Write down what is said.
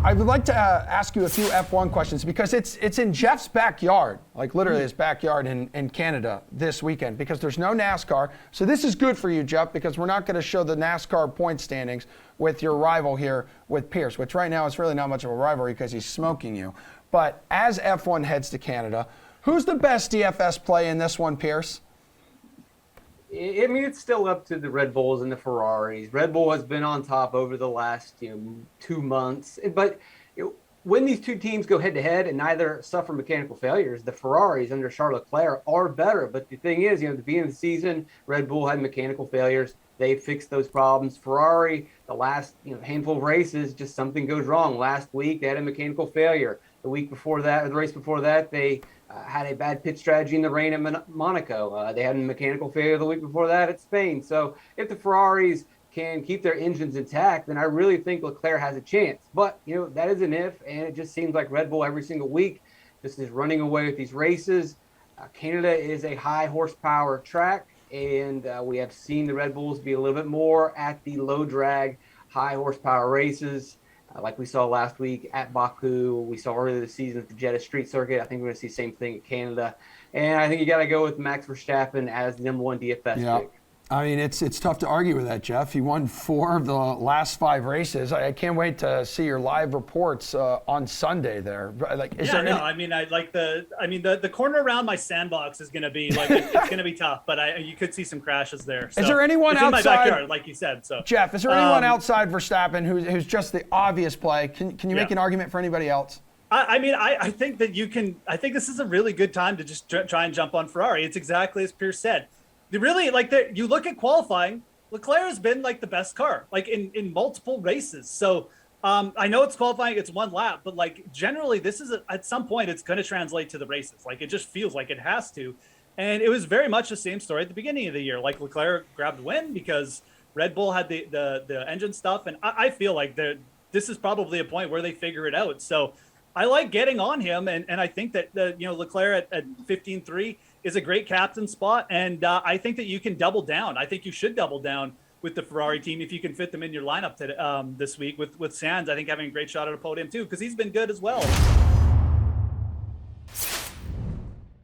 I would like to ask you a few F1 questions because it's in Geoff's backyard, like literally his backyard in Canada this weekend, because there's no NASCAR. So this is good for you, Geoff, because we're not going to show the NASCAR point standings with your rival here with Pearce, which right now is really not much of a rivalry because he's smoking you. But as F1 heads to Canada, who's the best DFS play in this one, Pearce? I mean, it's still up to the Red Bulls and the Ferraris. Red Bull has been on top over the last 2 months. But when these two teams go head-to-head and neither suffer mechanical failures, the Ferraris under Charles Leclerc are better. But the thing is, at the beginning of the season, Red Bull had mechanical failures. They fixed those problems. Ferrari, the last handful of races, just something goes wrong. Last week, they had a mechanical failure. The week before that, or the race before that, they had a bad pit strategy in the rain at Monaco. They had a mechanical failure the week before that at Spain. So if the Ferraris can keep their engines intact, then I really think Leclerc has a chance. But, that is an if, and it just seems like Red Bull every single week just is running away with these races. Canada is a high horsepower track, and we have seen the Red Bulls be a little bit more at the low drag, high horsepower races. Like we saw last week at Baku, we saw earlier this season at the Jeddah Street Circuit. I think we're going to see the same thing in Canada. And I think you got to go with Max Verstappen as the number one DFS pick. I mean, it's tough to argue with that, Geoff. He won 4 of the last 5 races. I can't wait to see your live reports on Sunday there. The corner around my sandbox is going to be it's going to be tough, but you could see some crashes there. So is there anyone it's outside? In my backyard, like you said. So Geoff, is there anyone outside Verstappen who's just the obvious play? Can you make an argument for anybody else? I think that you can. I think this is a really good time to just try and jump on Ferrari. It's exactly as Pearce said. You look at qualifying, Leclerc has been the best car, in multiple races. So I know it's qualifying, it's 1 lap, but generally this is at some point it's going to translate to the races. It just feels like it has to. And it was very much the same story at the beginning of the year. Leclerc grabbed the win because Red Bull had the engine stuff. And I feel like this is probably a point where they figure it out. So I like getting on him. And I think that Leclerc at 15-3 is a great captain spot, and I think that you can double down. I think you should double down with the Ferrari team if you can fit them in your lineup this week with Sands. I think having a great shot at a podium too, because he's been good as well.